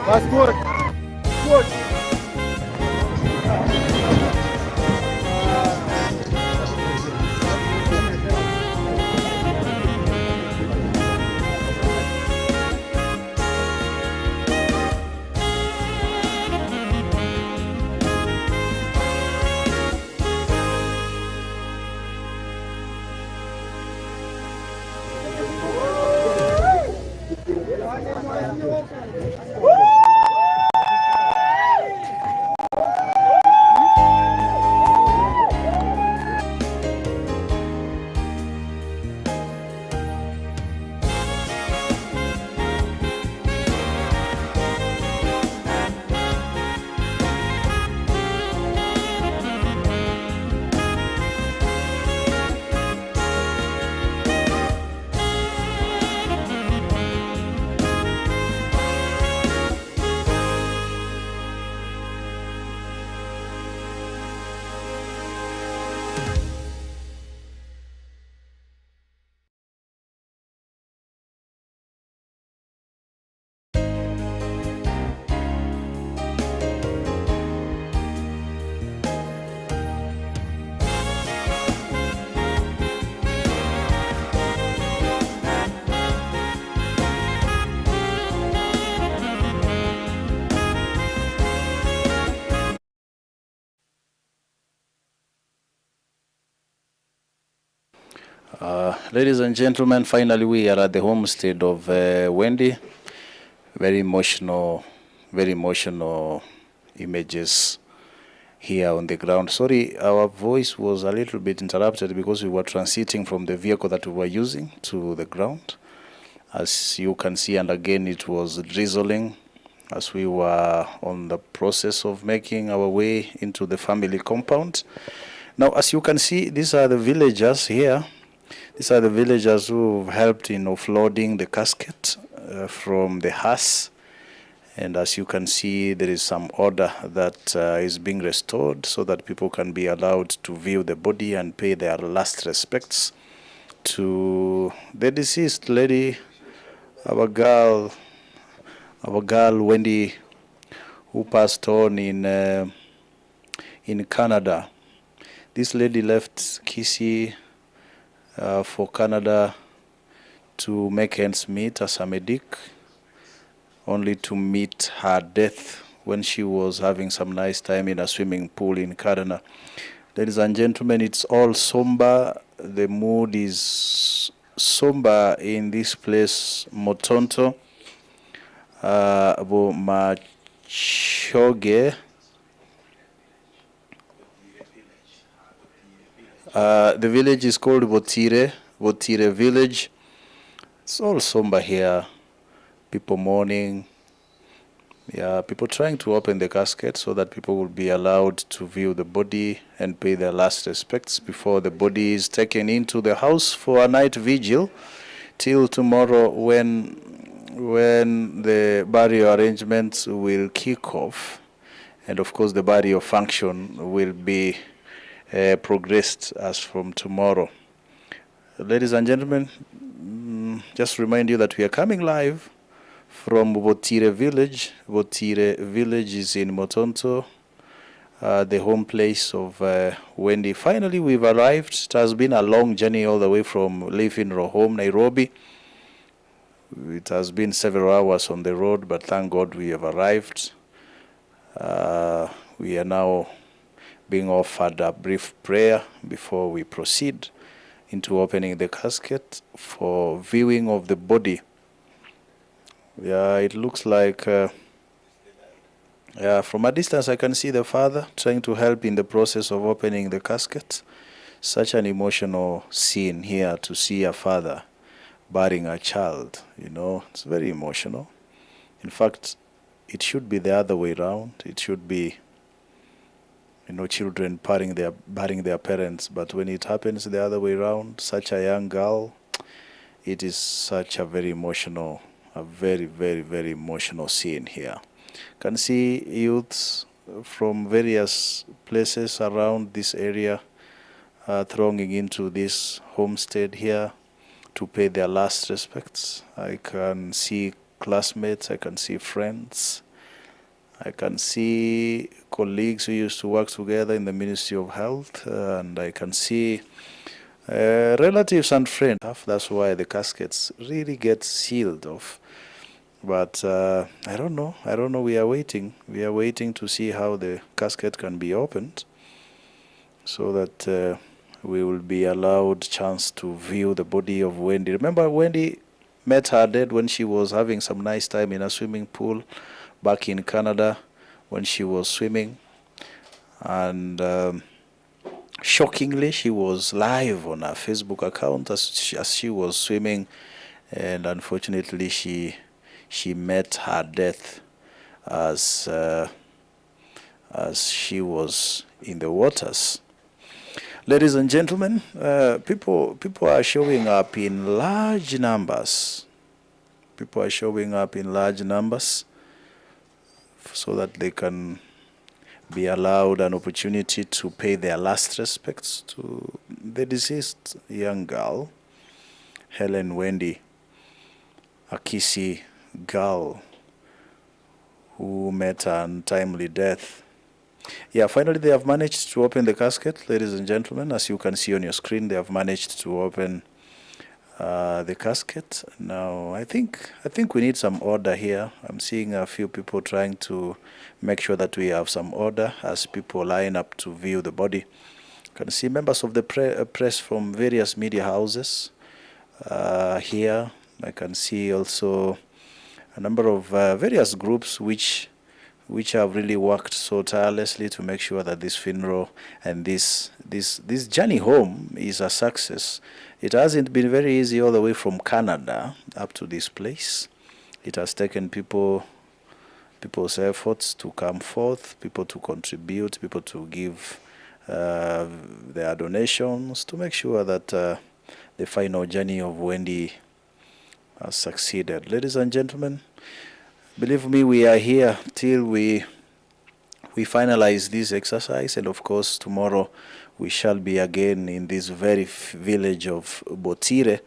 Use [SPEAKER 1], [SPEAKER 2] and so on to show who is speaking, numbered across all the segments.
[SPEAKER 1] That's good. Good.
[SPEAKER 2] Ladies and gentlemen, finally we are at the homestead of Wendy. Very emotional images here on the ground. Sorry, our voice was a little bit interrupted because we were transiting from the vehicle that we were using to the ground. As you can see, and again it was drizzling as we were on the process of making our way into the family compound. Now, as you can see, these are the villagers here. These are the villagers who helped in offloading the casket from the hearse. And as you can see, there is some order that is being restored so that people can be allowed to view the body and pay their last respects to the deceased lady, our girl Wendy, who passed on in Canada. This lady left KISII for Canada to make ends meet as a medic, only to meet her death when she was having some nice time in a swimming pool in Canada. Ladies and gentlemen, it's all somber. The mood is somber in this place, Motonto, Machoge. The village is called Botire village. It's all somber here. People mourning. Yeah, people trying to open the casket so that people will be allowed to view the body and pay their last respects before the body is taken into the house for a night vigil till tomorrow when the burial arrangements will kick off. And of course the burial function will be progressed as from tomorrow. Ladies and gentlemen, just remind you that we are coming live from Botire village. Botire village is in Motonto, the home place of Wendy. Finally, we've arrived. It has been a long journey all the way from leaving home, Nairobi. It has been several hours on the road, but thank God we have arrived. We are now being offered a brief prayer before we proceed into opening the casket for viewing of the body. Yeah, it looks like, from a distance I can see the father trying to help in the process of opening the casket. Such an emotional scene here to see a father burying a child, it's very emotional. In fact, it should be the other way around. It should be children burying their parents, but when it happens the other way around, such a young girl, it is such a very, very emotional scene here. Can see youths from various places around this area thronging into this homestead here. to pay their last respects. I can see classmates, I can see friends, I can see colleagues who used to work together in the Ministry of Health, and I can see relatives and friends. That's why the caskets really get sealed off. But I don't know. I don't know. We are waiting. We are waiting to see how the casket can be opened, so that we will be allowed chance to view the body of Wendy. Remember, Wendy met her dead when she was having some nice time in a swimming pool back in Canada when she was swimming, and shockingly, she was live on her Facebook account as she was swimming, and unfortunately, she met her death as she was in the waters. Ladies and gentlemen, people are showing up in large numbers. People are showing up in large numbers so that they can be allowed an opportunity to pay their last respects to the deceased young girl, Helen Wendy, a KISII girl who met an untimely death. Yeah, finally they have managed to open the casket, ladies and gentlemen. As you can see on your screen, they have managed to open the casket. Now, I think we need some order here. I'm seeing a few people trying to make sure that we have some order as people line up to view the body. You can see members of the press from various media houses here. I can see also a number of various groups which have really worked so tirelessly to make sure that this funeral and this journey home is a success. It hasn't been very easy all the way from Canada up to this place. It has taken people's efforts to come forth, people to contribute, people to give their donations to make sure that the final journey of Wendy has succeeded. Ladies and gentlemen, believe me, we are here till we finalize this exercise, and of course tomorrow we shall be again in this very village of Botire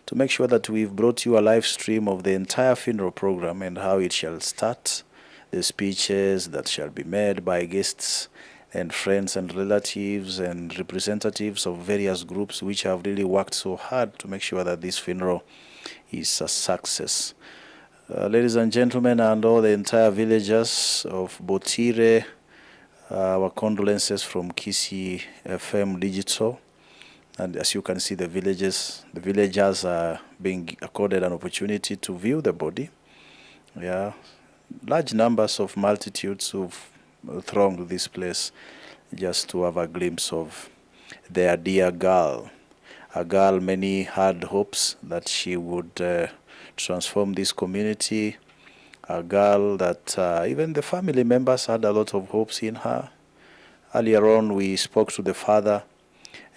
[SPEAKER 2] to make sure that we've brought you a live stream of the entire funeral program and how it shall start, the speeches that shall be made by guests and friends and relatives and representatives of various groups which have really worked so hard to make sure that this funeral is a success. Ladies and gentlemen, and all the entire villagers of Botire, our condolences from KISII FM Digital. And as you can see, the villagers are being accorded an opportunity to view the body. Yeah, large numbers of multitudes who've thronged this place just to have a glimpse of their dear girl. A girl many had hopes that she would transform this community, a girl that even the family members had a lot of hopes in her. Earlier on, we spoke to the father,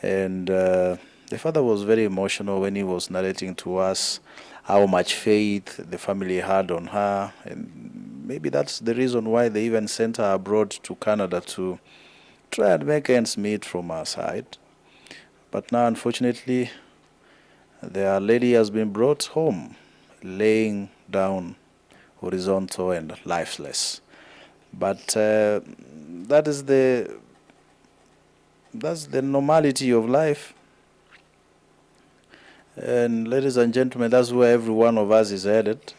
[SPEAKER 2] and the father was very emotional when he was narrating to us how much faith the family had on her, and maybe that's the reason why they even sent her abroad to Canada to try and make ends meet from our side. But now, unfortunately, their lady has been brought home, laying down horizontal and lifeless. But that's the normality of life. And ladies and gentlemen, that's where every one of us is headed.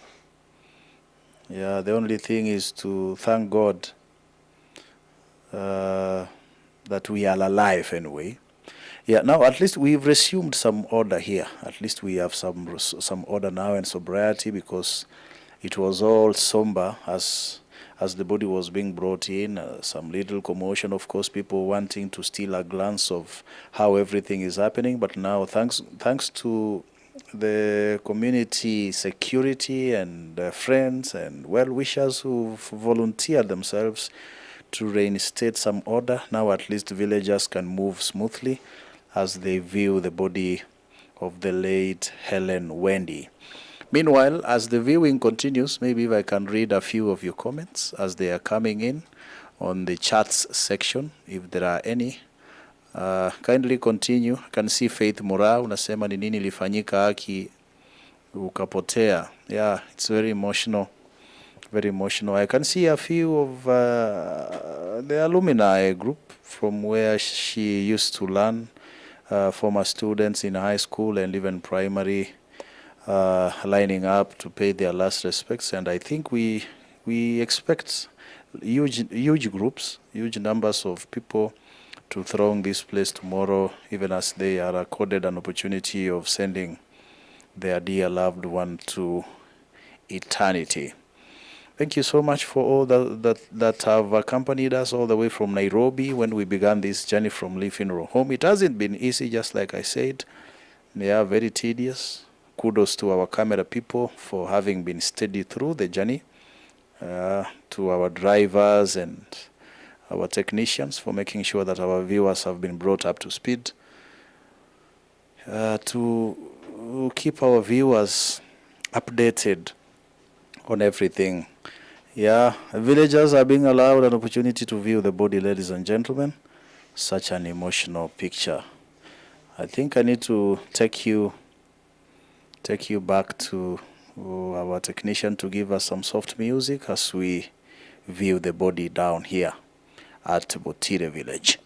[SPEAKER 2] Yeah, the only thing is to thank God that we are alive anyway. Yeah, now at least we've resumed some order here. At least we have some order now and sobriety, because it was all somber as the body was being brought in. Some little commotion, of course, people wanting to steal a glance of how everything is happening. But now, thanks to the community security and friends and well-wishers who've volunteered themselves to reinstate some order, now at least villagers can move smoothly as they view the body of the late Helen Wendy. Meanwhile, as the viewing continues, maybe if I can read a few of your comments as they are coming in on the chats section, if there are any. Kindly continue. I can see Faith Mura unasema ni nini ilifanyika haki ukapotea. Yeah, it's very emotional. Very emotional. I can see a few of the alumni group from where she used to learn, former students in high school and even primary, lining up to pay their last respects. And I think we expect huge groups, huge numbers of people to throng this place tomorrow, even as they are accorded an opportunity of sending their dear loved one to eternity. Thank you so much for all that have accompanied us all the way from Nairobi when we began this journey from Lee Funeral Home. It hasn't been easy, just like I said. They are very tedious. Kudos to our camera people for having been steady through the journey, to our drivers and our technicians for making sure that our viewers have been brought up to speed, to keep our viewers updated on everything. Yeah, villagers are being allowed an opportunity to view the body, ladies and gentlemen. Such an emotional picture. I think I need to take you back to our technician to give us some soft music as we view the body down here at Botire village.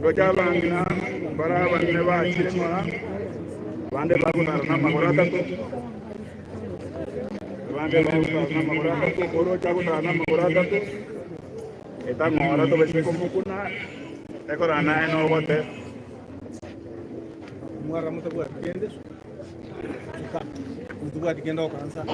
[SPEAKER 1] Gojabangna baraba neba chirma bande baguna na magorata ko bande baguna na magorata ko koro chaguna na magorata ko eta magorata besi ko mukuna ekora na eno bote muara muta buat kendes suka untuk buat kendo kansa.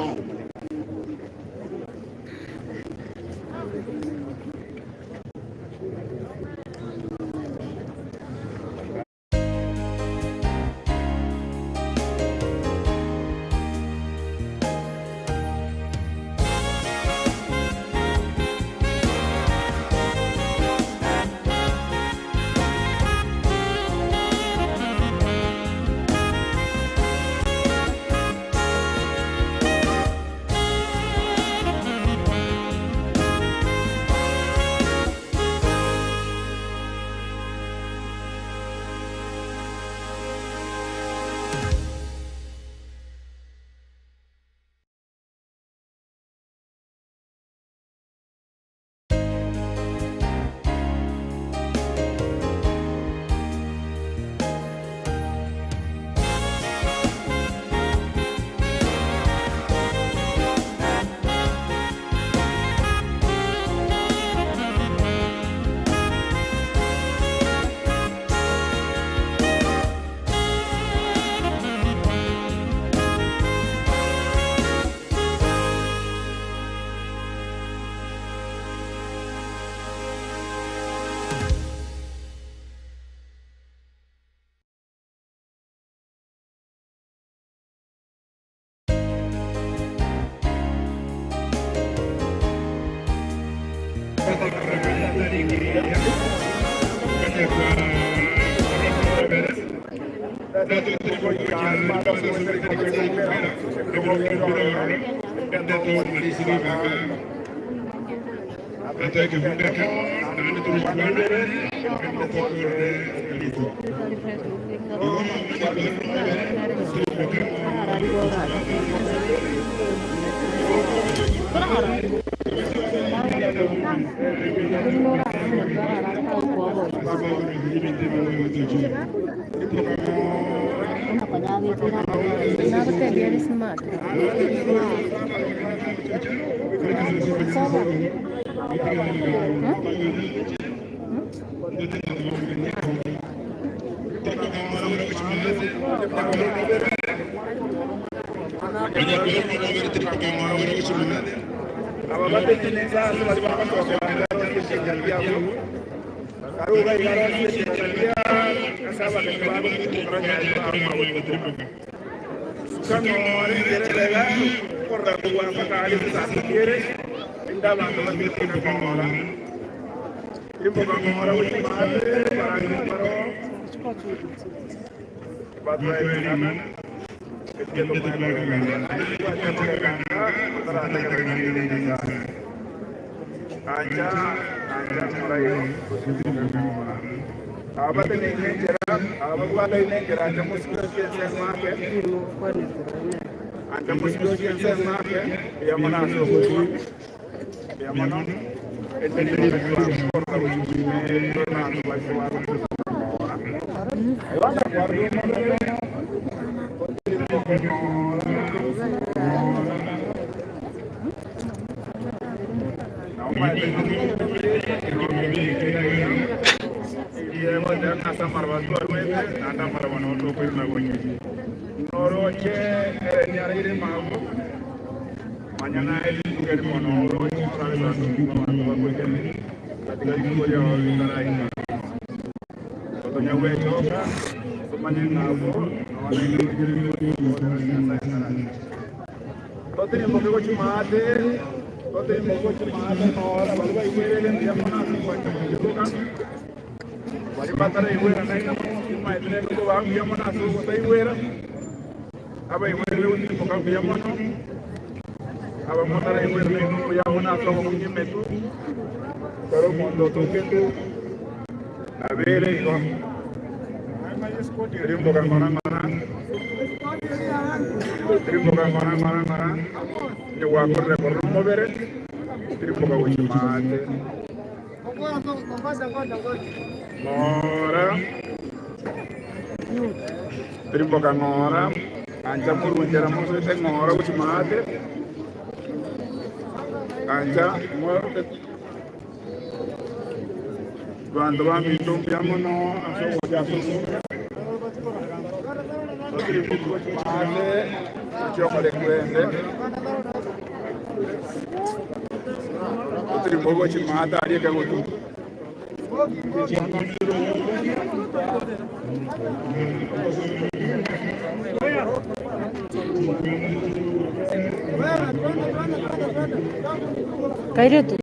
[SPEAKER 3] Kairetu.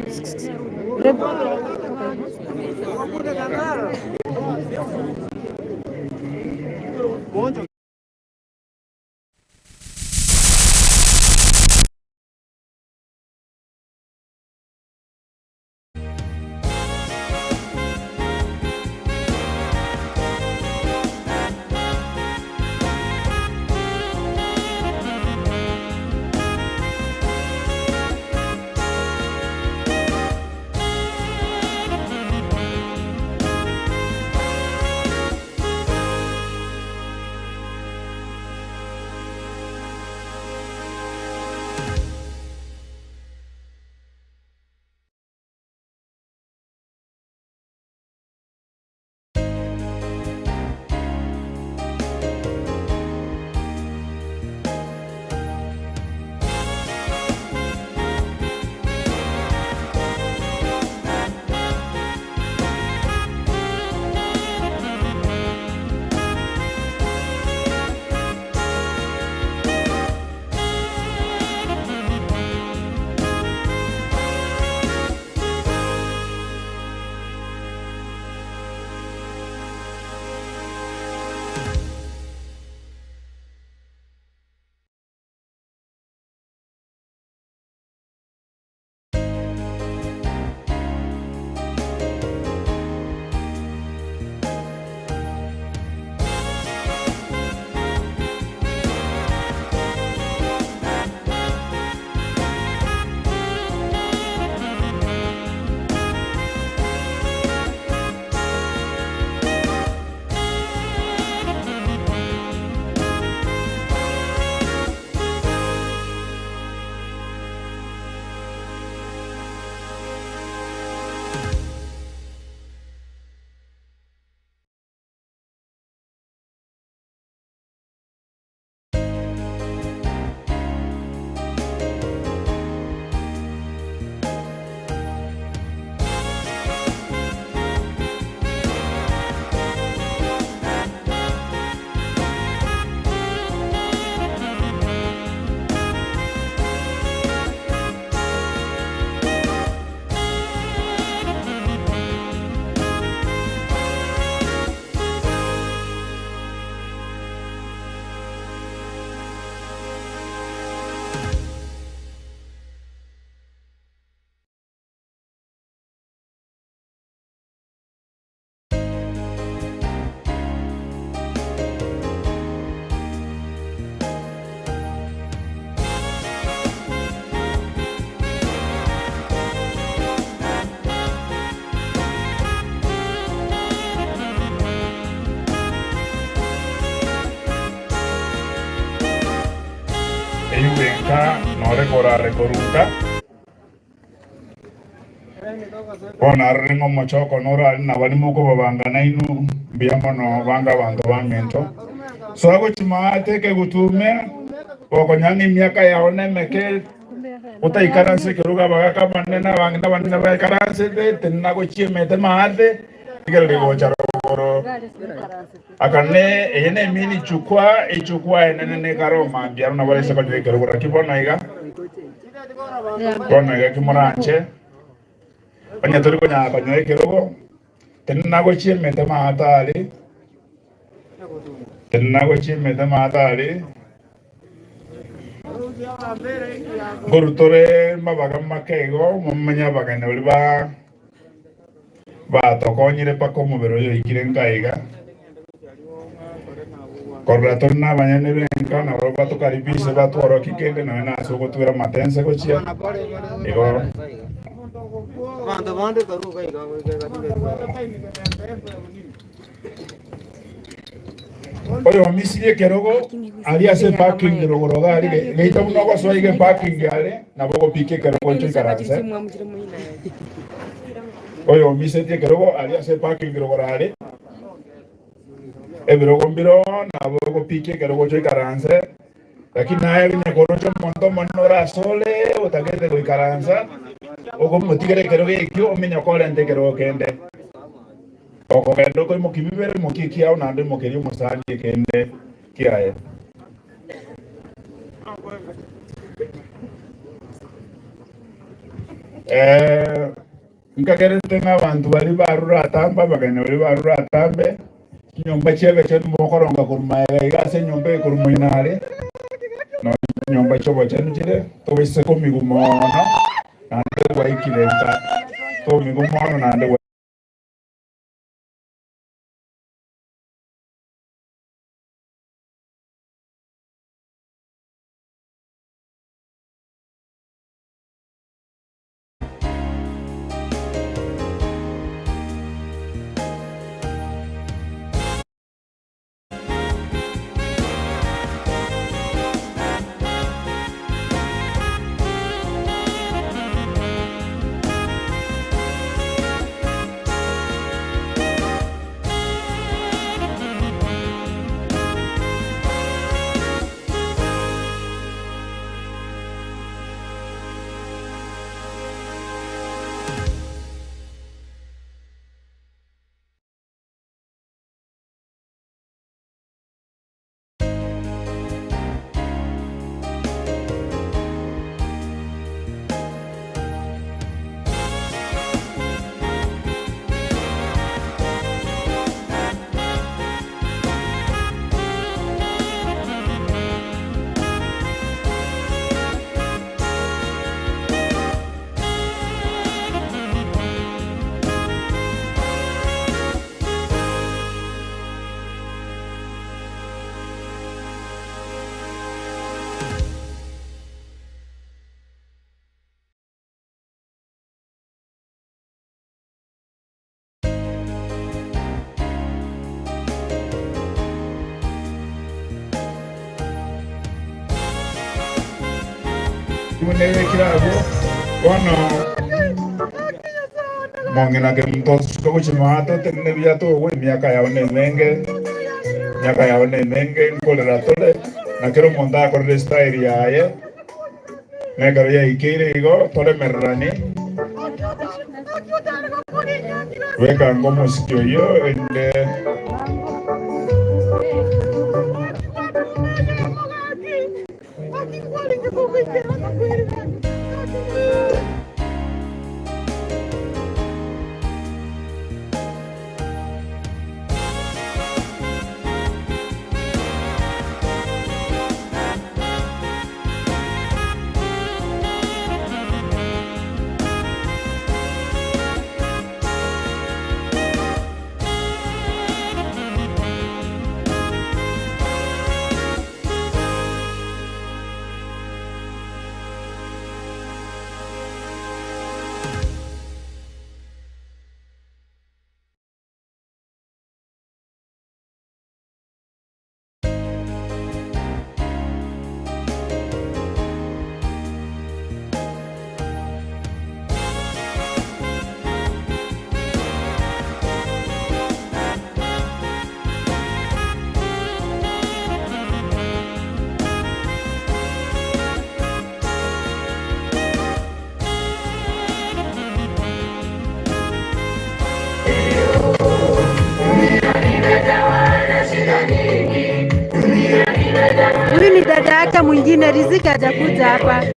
[SPEAKER 1] ka nore korare koruka ona ringo mochoko nora na bali muko babanga nainu biamo no banga bantu bamento so ako chimate ke gutume oko nyangi miaka ya onemeke uta ikaranse keruga baga kamanena bangna bandina ba ikaranse de tenna ko chimete maate igere go charoro akane ene mini chukwa ene karo mambia na bale seko de keruga kibona iga kona iga kimoranche Panya turi konya konya kerugo tenna ko chimete maatali Gurutore mabaga makego mumanya bagane uliba ba tokonyire pako mubero yo ikirenkaiga korrator na banyane benka na roba to karibise ba to ro kikende na so ko tuira matense ko chia ego mande karu kai ga oyo misiri kerogo ali ase parking rogo gari leita uno kwa so ige parking ale na bogo pike kerogo ncho karanse oyo misiri kerogo ali ase parking rogo ale ebirogo mbiro na bogo pike kerogo ncho karanse lakini naye ni koroncho monto monora sole utagete ko karansa ogo mutigere kerogo ekyo omenya kolente kerogo kende oko kendo ko mo kibibere mo kikia una ande mo keri mo sandi kende kiae nkakere tenga abantu bali barura tamba bagane bali barura tambe nyomba chebe chen mo koronga kurmaega igase nyomba kurmuinare no nyomba chobo chen chile to wese ko migumono ande waikilenta to migumono ande Munene kirago kono mongina ke mtos ko chimato tenne biato we miaka ya one menge kolera tole na kero monda ko resta area ye me karo ya ikire igo tole merrani we kan como sitio yo ende
[SPEAKER 3] huyu ni dada yake mwingine, Riziki hajakuja hapa.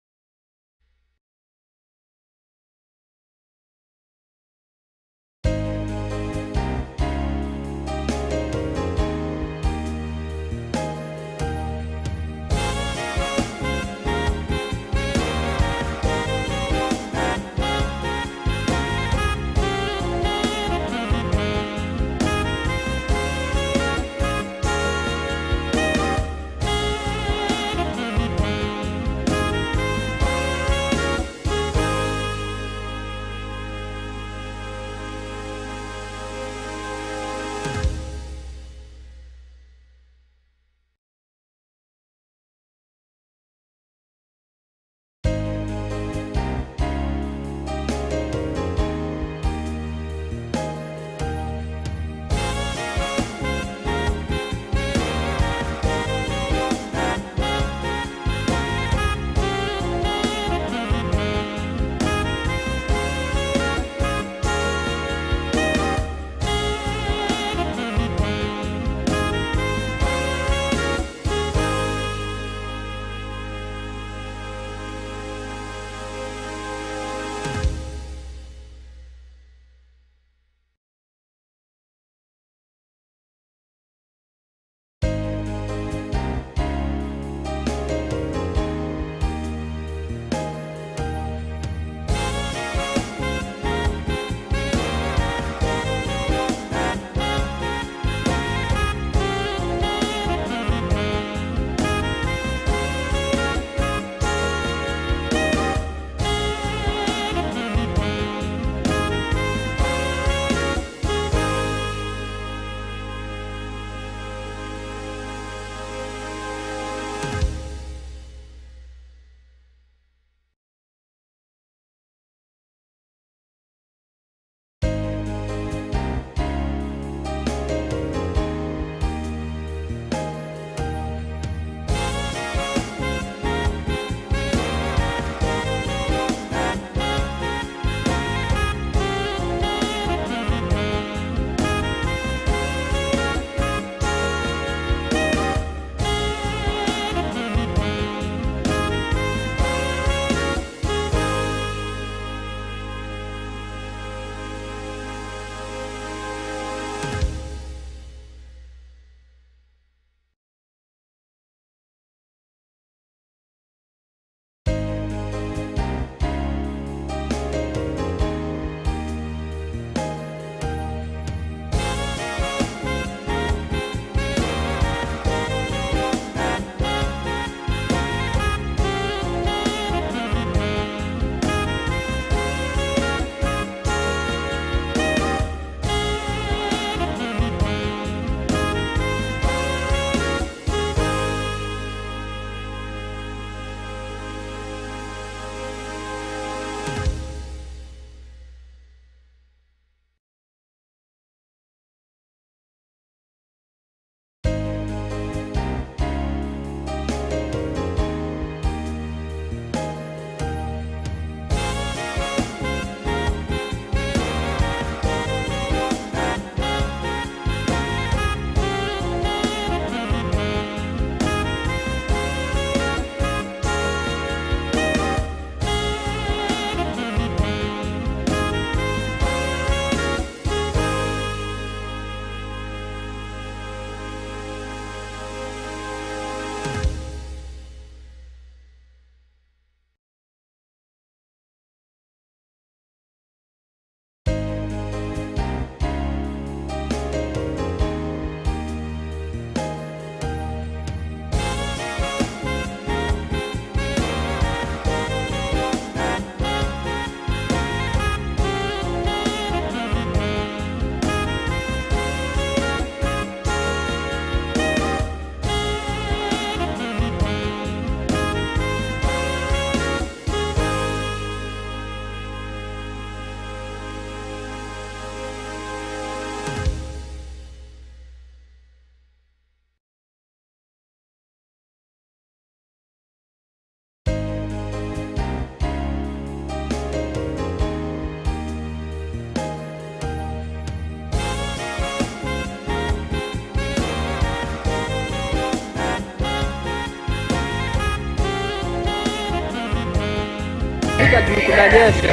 [SPEAKER 4] kupumzika juu kunanyesha.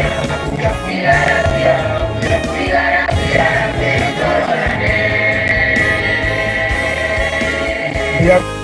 [SPEAKER 1] Yeah.